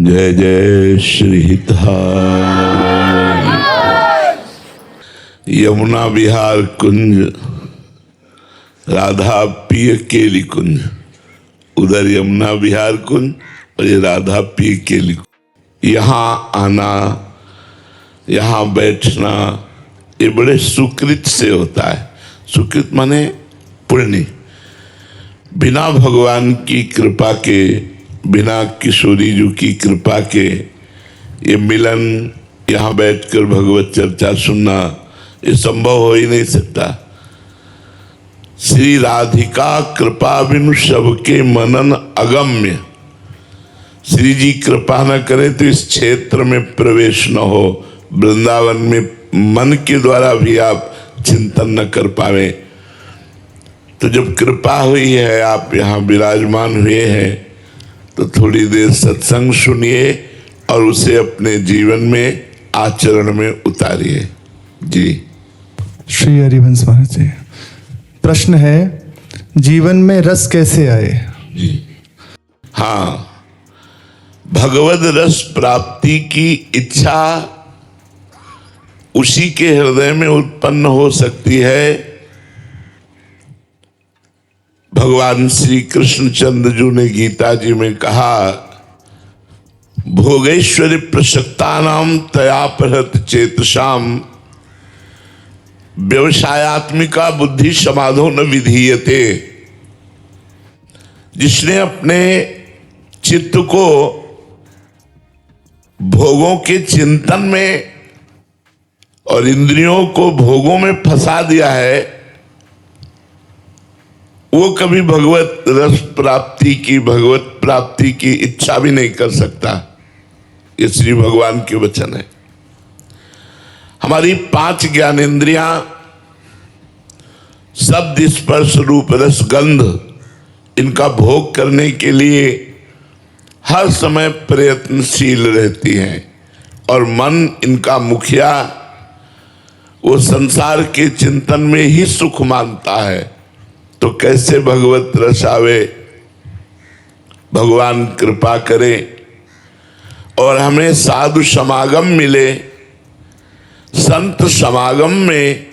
जय जय श्री हितहार। यमुना विहार कुंज, राधा पिय केली कुंज। उधर यमुना विहार कुंज और ये राधा पिय केली कुंज। यहाँ आना, यहाँ बैठना ये बड़े सुकृत से होता है। सुकृत माने पुण्य। बिना भगवान की कृपा के, बिना किशोरी जी की कृपा के ये मिलन, यहाँ बैठकर भगवत चर्चा सुनना ये संभव हो ही नहीं सकता। श्री राधिका कृपा बिनु सबके मनन अगम्य। श्री जी कृपा न करे तो इस क्षेत्र में प्रवेश न हो, वृंदावन में मन के द्वारा भी आप चिंतन न कर पावे। तो जब कृपा हुई है, आप यहाँ विराजमान हुए हैं, तो थोड़ी देर सत्संग सुनिए और उसे अपने जीवन में आचरण में उतारिए। जी श्री हरिवंश महाराज जी, प्रश्न है, जीवन में रस कैसे आए? जी हाँ, भगवद रस प्राप्ति की इच्छा उसी के हृदय में उत्पन्न हो सकती है। भगवान श्री कृष्णचंद्र जी ने गीता जी में कहा, भोगेश्वरी प्रसक्तानाम तया प्रहत चेतसाम व्यवसायत्मिका बुद्धि समाधो न विधीयते। जिसने अपने चित्त को भोगों के चिंतन में और इंद्रियों को भोगों में फंसा दिया है, वो कभी भगवत रस प्राप्ति की, भगवत प्राप्ति की इच्छा भी नहीं कर सकता। ये श्री भगवान के वचन है। हमारी 5 ज्ञानेंद्रियां शब्द, स्पर्श, रूप, रस, गंध, इनका भोग करने के लिए हर समय प्रयत्नशील रहती हैं और मन इनका मुखिया वो संसार के चिंतन में ही सुख मानता है। तो कैसे भगवत रस आवे? भगवान कृपा करे और हमें साधु समागम मिले। संत समागम में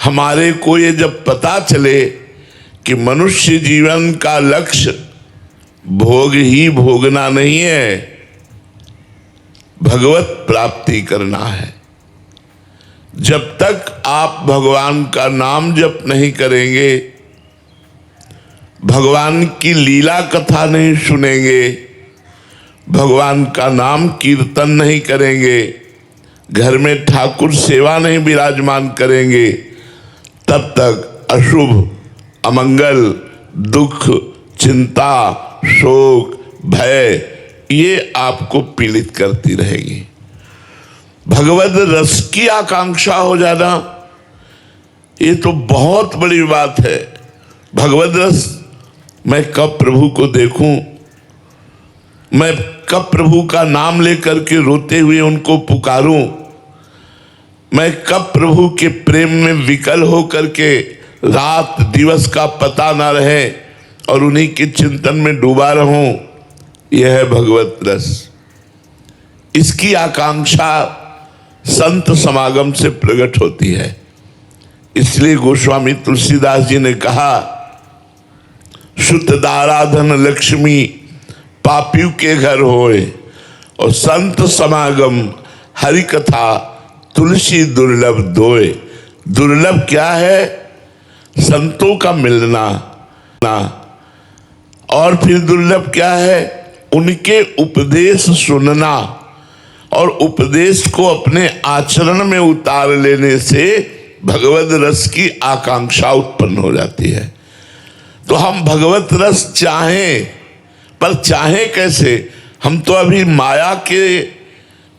हमारे को ये जब पता चले कि मनुष्य जीवन का लक्ष्य भोग ही भोगना नहीं है, भगवत प्राप्ति करना है। जब तक आप भगवान का नाम जप नहीं करेंगे, भगवान की लीला कथा नहीं सुनेंगे, भगवान का नाम कीर्तन नहीं करेंगे, घर में ठाकुर सेवा नहीं विराजमान करेंगे, तब तक अशुभ, अमंगल, दुख, चिंता, शोक, भय ये आपको पीड़ित करती रहेगी। भगवद रस की आकांक्षा हो जाना ये तो बहुत बड़ी बात है। भगवद रस, मैं कब प्रभु को देखूं, मैं कब प्रभु का नाम लेकर के रोते हुए उनको पुकारूं, मैं कब प्रभु के प्रेम में विकल हो करके रात दिवस का पता ना रहे और उन्हीं के चिंतन में डूबा रहूं, यह है भगवत रस। इसकी आकांक्षा संत समागम से प्रकट होती है। इसलिए गोस्वामी तुलसीदास जी ने कहा, शुद्ध दाराधन लक्ष्मी पापियों के घर होए और संत समागम हरि कथा तुलसी दुर्लभ दोए। दुर्लभ क्या है? संतों का मिलना ना। और फिर दुर्लभ क्या है? उनके उपदेश सुनना और उपदेश को अपने आचरण में उतार लेने से भगवत रस की आकांक्षा उत्पन्न हो जाती है। तो हम भगवत रस चाहें, पर चाहें कैसे? हम तो अभी माया के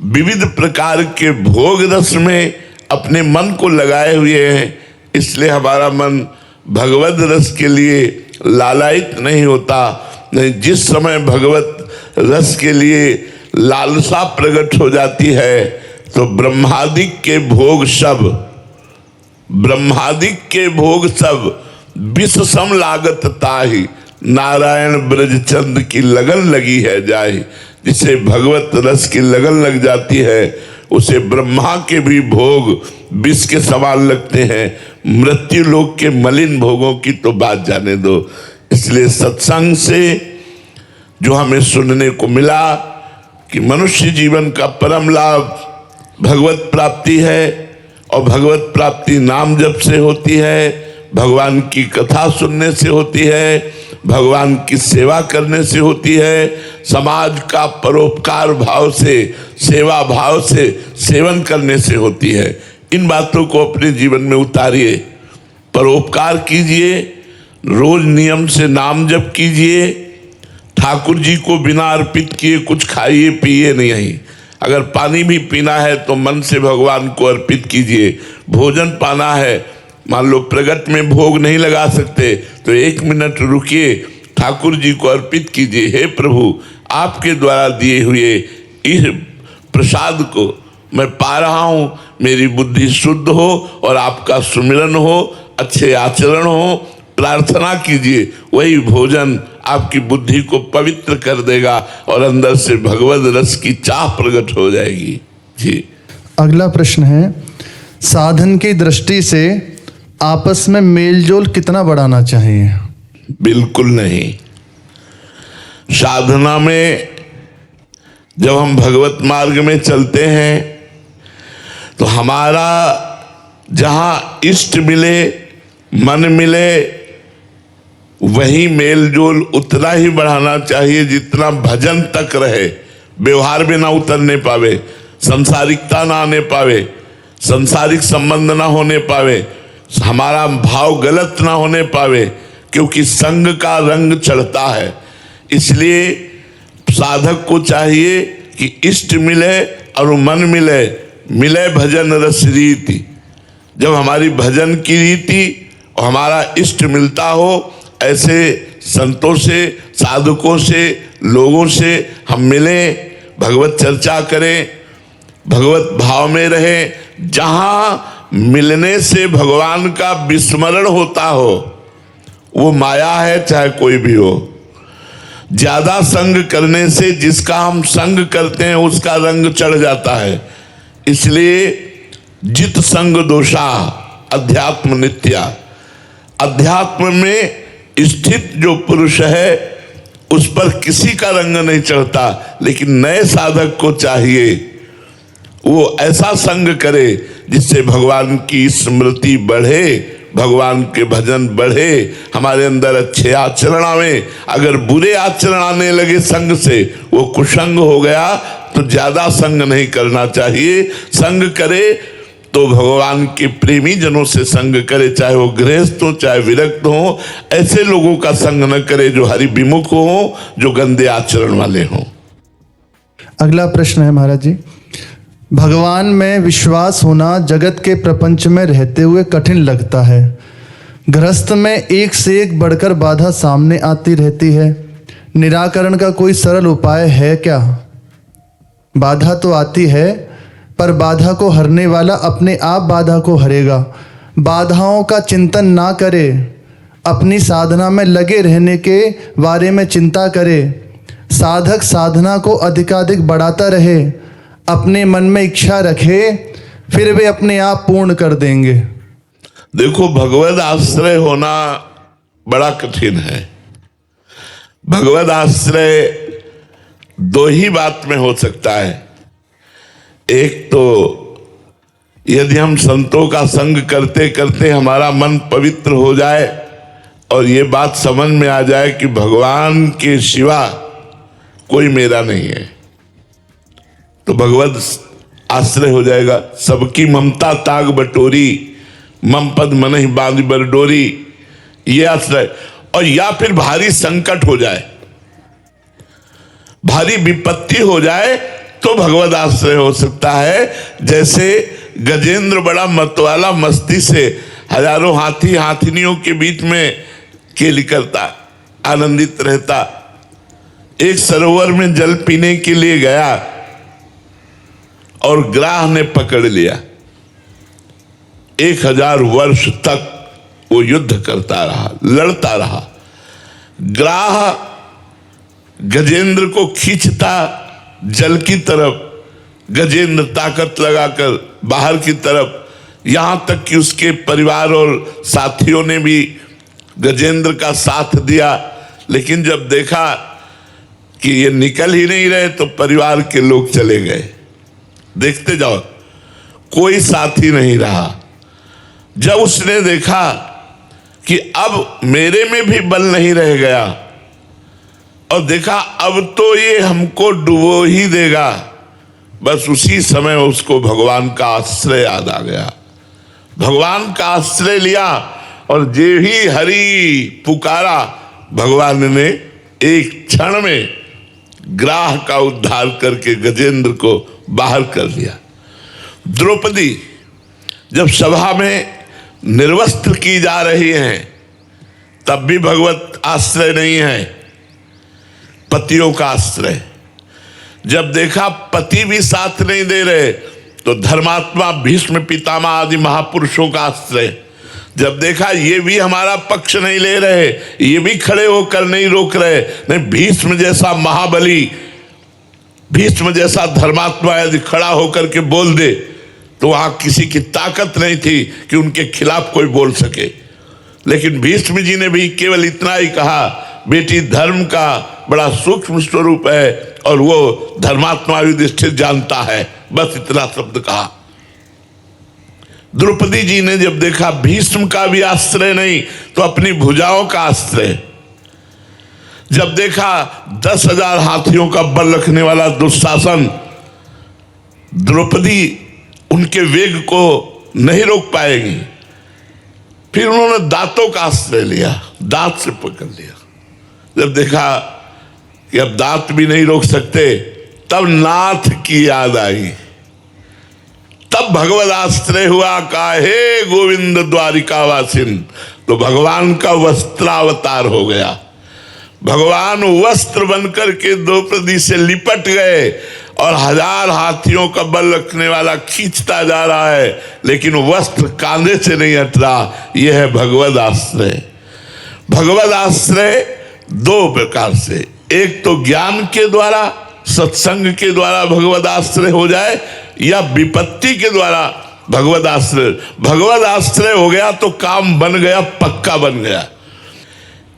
विविध प्रकार के भोग रस में अपने मन को लगाए हुए हैं। इसलिए हमारा मन भगवत रस के लिए लालायित नहीं होता। नहीं, जिस समय भगवत रस के लिए लालसा प्रकट हो जाती है, तो ब्रह्मादिक के भोग सब विष सम लागत ताही, नारायण ब्रज चंद की लगन लगी है जाहि। जिसे भगवत रस की लगन लग जाती है उसे ब्रह्मा के भी भोग विष के समान लगते हैं, मृत्यु लोक के मलिन भोगों की तो बात जाने दो। इसलिए सत्संग से जो हमें सुनने को मिला कि मनुष्य जीवन का परम लाभ भगवत प्राप्ति है और भगवत प्राप्ति नाम जप से होती है, भगवान की कथा सुनने से होती है, भगवान की सेवा करने से होती है, समाज का परोपकार भाव से, सेवा भाव से सेवन करने से होती है। इन बातों को अपने जीवन में उतारिए, परोपकार कीजिए, रोज नियम से नाम जप कीजिए, ठाकुर जी को बिना अर्पित किए कुछ खाइए पिए नहीं। अगर पानी भी पीना है तो मन से भगवान को अर्पित कीजिए। भोजन पाना है, मान लो प्रगट में भोग नहीं लगा सकते तो 1 मिनट रुकिए, ठाकुर जी को अर्पित कीजिए, हे प्रभु आपके द्वारा दिए हुए इस प्रसाद को मैं पा रहा हूँ, मेरी बुद्धि शुद्ध हो और आपका सुमिरन हो, अच्छे आचरण हो, प्रार्थना कीजिए। वही भोजन आपकी बुद्धि को पवित्र कर देगा और अंदर से भगवत रस की चाह प्रकट हो जाएगी। जी, अगला प्रश्न है, साधन की दृष्टि से आपस में मेलजोल कितना बढ़ाना चाहिए? बिल्कुल नहीं। साधना में जब हम भगवत मार्ग में चलते हैं तो हमारा जहाँ इष्ट मिले, मन मिले, वही मेलजोल उतना ही बढ़ाना चाहिए जितना भजन तक रहे, व्यवहार में ना उतरने पावे, संसारिकता ना आने पावे, संसारिक संबंध ना होने पावे, हमारा भाव गलत ना होने पावे, क्योंकि संग का रंग चढ़ता है। इसलिए साधक को चाहिए कि इष्ट मिले और मन मिले, मिले भजन रस रीति। जब हमारी भजन की रीति और हमारा इष्ट मिलता हो, ऐसे संतों से, साधकों से, लोगों से हम मिलें, भगवत चर्चा करें, भगवत भाव में रहें। जहाँ मिलने से भगवान का विस्मरण होता हो, वो माया है, चाहे कोई भी हो। ज्यादा संग करने से जिसका हम संग करते हैं उसका रंग चढ़ जाता है। इसलिए जित संग दोषा अध्यात्म नित्या, अध्यात्म में स्थित जो पुरुष है उस पर किसी का रंग नहीं चढ़ता। लेकिन नए साधक को चाहिए वो ऐसा संग करे जिससे भगवान की स्मृति बढ़े, भगवान के भजन बढ़े, हमारे अंदर अच्छे आचरण आवे। अगर बुरे आचरण आने लगे संग से, वो कुसंग हो गया, तो ज्यादा संग नहीं करना चाहिए। संग करे तो भगवान के प्रेमी जनों से संग करे, चाहे वो गृहस्थ हो चाहे विरक्त हो। ऐसे लोगों का संग न करे जो हरि विमुख हो, जो गंदे आचरण वाले हों। अगला प्रश्न है महाराज जी, भगवान में विश्वास होना जगत के प्रपंच में रहते हुए कठिन लगता है। गृहस्थ में एक से एक बढ़कर बाधा सामने आती रहती है। निराकरण का कोई सरल उपाय है क्या? बाधा तो आती है, पर बाधा को हरने वाला अपने आप बाधा को हरेगा। बाधाओं का चिंतन ना करे, अपनी साधना में लगे रहने के बारे में चिंता करे। साधक साधना को अधिकाधिक बढ़ाता रहे, अपने मन में इच्छा रखे, फिर वे अपने आप पूर्ण कर देंगे। देखो, भगवत आश्रय होना बड़ा कठिन है। भगवत आश्रय दो ही बात में हो सकता है। एक तो यदि हम संतों का संग करते करते हमारा मन पवित्र हो जाए और ये बात समझ में आ जाए कि भगवान के सिवा कोई मेरा नहीं है, तो भगवत आश्रय हो जाएगा। सबकी ममता ताग बटोरी, मम पद मन ही बांध बर डोरी, ये आश्रय। और या फिर भारी संकट हो जाए, भारी विपत्ति हो जाए, तो भगवत आश्रय हो सकता है। जैसे गजेंद्र बड़ा मतवाला, मस्ती से हजारों हाथी हाथिनियों के बीच में खेल करता, आनंदित रहता। एक सरोवर में जल पीने के लिए गया और ग्राह ने पकड़ लिया। 1000 वर्ष तक वो युद्ध करता रहा, लड़ता रहा। ग्राह गजेंद्र को खींचता जल की तरफ, गजेंद्र ताकत लगाकर बाहर की तरफ, यहां तक कि उसके परिवार और साथियों ने भी गजेंद्र का साथ दिया। लेकिन जब देखा कि ये निकल ही नहीं रहे तो परिवार के लोग चले गए। देखते जाओ, कोई साथी नहीं रहा। जब उसने देखा कि अब मेरे में भी बल नहीं रह गया और देखा अब तो ये हमको डुबो ही देगा, बस उसी समय उसको भगवान का आश्रय याद आ गया। भगवान का आश्रय लिया और जे ही हरि पुकारा, भगवान ने एक क्षण में ग्राह का उद्धार करके गजेंद्र को बाहर कर दिया। द्रौपदी जब सभा में निर्वस्त्र की जा रही हैं, तब भी भगवत आश्रय नहीं है, पतियों का आश्रय। जब देखा पति भी साथ नहीं दे रहे तो धर्मात्मा भीष्म पितामह आदि महापुरुषों का आश्रय। जब देखा ये भी हमारा पक्ष नहीं ले रहे, ये भी खड़े होकर नहीं रोक रहे, नहीं भीष्म जैसा महाबली, भीष्म जैसा धर्मात्मा यदि खड़ा होकर के बोल दे तो वहां किसी की ताकत नहीं थी कि उनके खिलाफ कोई बोल सके। लेकिन भीष्म जी ने भी केवल इतना ही कहा, बेटी धर्म का बड़ा सूक्ष्म स्वरूप है और वो धर्मात्मा युधिष्ठिर जानता है, बस इतना शब्द कहा। द्रौपदी जी ने जब देखा भीष्म का भी आश्रय नहीं तो अपनी भुजाओं का आश्रय। जब देखा 10,000 हाथियों का बल रखने वाला दुशासन, द्रौपदी उनके वेग को नहीं रोक पाएगी, फिर उन्होंने दांतों का आश्रय लिया, दांत से पकड़ लिया। जब देखा कि अब दांत भी नहीं रोक सकते, तब नाथ की याद आई, तब भगवद आश्रय हुआ। काहे गोविंद द्वारिका वासिन, तो भगवान का वस्त्रावतार हो गया। भगवान वस्त्र बनकर के द्रौपदी से लिपट गए और 1000 हाथियों का बल रखने वाला खींचता जा रहा है, लेकिन वस्त्र कांधे से नहीं हट रहा। यह है भगवद आश्रय। भगवद आश्रय 2 प्रकार से, एक तो ज्ञान के द्वारा, सत्संग के द्वारा भगवद आश्रय हो जाए, या विपत्ति के द्वारा भगवद आश्रय। भगवद आश्रय हो गया तो काम बन गया, पक्का बन गया।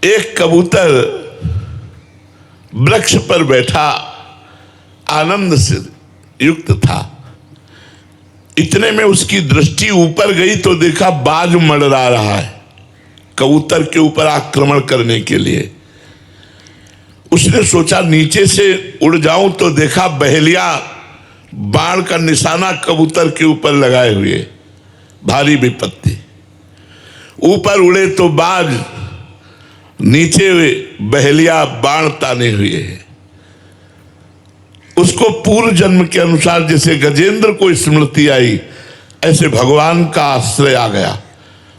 एक कबूतर वृक्ष पर बैठा आनंद से युक्त था। इतने में उसकी दृष्टि ऊपर गई तो देखा बाज मंडरा रहा है कबूतर के ऊपर आक्रमण करने के लिए। उसने सोचा नीचे से उड़ जाऊं, तो देखा बहेलिया बाण का निशाना कबूतर के ऊपर लगाए हुए। भारी विपत्ति। ऊपर उड़े तो बाज, नीचे बहेलिया बाण ताने हुए है। उसको पूर्व जन्म के अनुसार जैसे गजेंद्र को स्मृति आई, ऐसे भगवान का आश्रय आ गया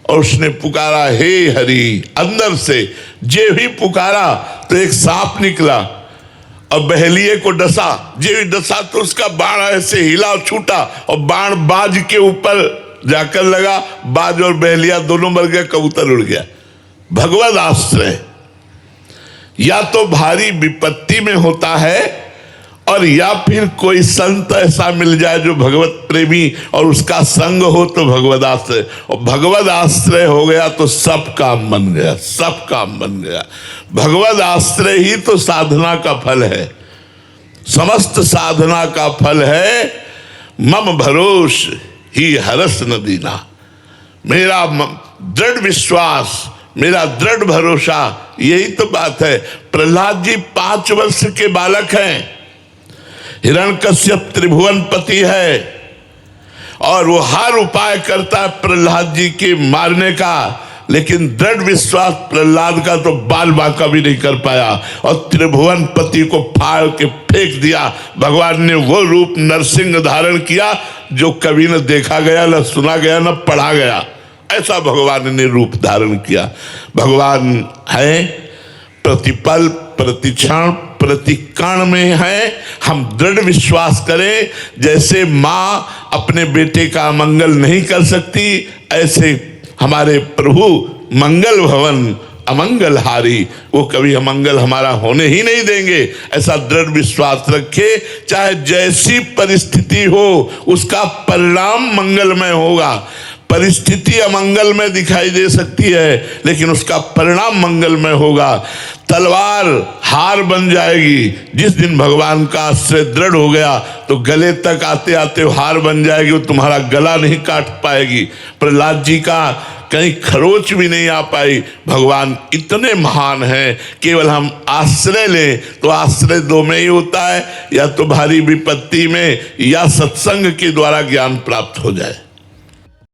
और उसने पुकारा, हे हरि। अंदर से जे भी पुकारा तो एक सांप निकला और बहेलिए को डसा। जे भी डसा तो उसका बाण ऐसे हिला और छूटा और बाण बाज के ऊपर जाकर लगा। बाज और बहेलिया दोनों मर गए, कबूतर उड़ गया। भगवद आश्रय या तो भारी विपत्ति में होता है, और या फिर कोई संत ऐसा मिल जाए जो भगवत प्रेमी और उसका संग हो तो भगवद आश्रय। और भगवद आश्रय हो गया तो सब काम बन गया, सब काम बन गया। भगवद आश्रय ही तो साधना का फल है, समस्त साधना का फल है। मम भरोस ही हरस न दीना, मेरा दृढ़ विश्वास, मेरा दृढ़ भरोसा, यही तो बात है। प्रहलाद जी 5 वर्ष के बालक हैं, हिरण्यकश्यप त्रिभुवन पति है और वो हर उपाय करता है प्रहलाद जी के मारने का, लेकिन दृढ़ विश्वास प्रहलाद का तो बाल बांका भी नहीं कर पाया और त्रिभुवन पति को फाड़ के फेंक दिया। भगवान ने वो रूप नरसिंह धारण किया जो कभी न देखा गया, न सुना गया, न पढ़ा गया। ऐसा भगवान ने रूप धारण किया। भगवान है प्रतिपल, प्रतिक्षण, प्रतिकण में है। हम दृढ़ विश्वास करें, जैसे माँ अपने बेटे का मंगल नहीं कर सकती, ऐसे हमारे प्रभु मंगल भवन अमंगलहारी, वो कभी अमंगल हमारा होने ही नहीं देंगे। ऐसा दृढ़ विश्वास रखे, चाहे जैसी परिस्थिति हो उसका परिणाम मंगलमय होगा। परिस्थिति अमंगल में दिखाई दे सकती है लेकिन उसका परिणाम मंगलमय होगा। तलवार हार बन जाएगी, जिस दिन भगवान का आश्रय दृढ़ हो गया तो गले तक आते आते हार बन जाएगी, वो तुम्हारा गला नहीं काट पाएगी। प्रहलाद जी का कहीं खरोच भी नहीं आ पाई। भगवान इतने महान हैं, केवल हम आश्रय लें तो आश्रय दो में ही होता है, या तो भारी विपत्ति में या सत्संग के द्वारा ज्ञान प्राप्त हो जाए।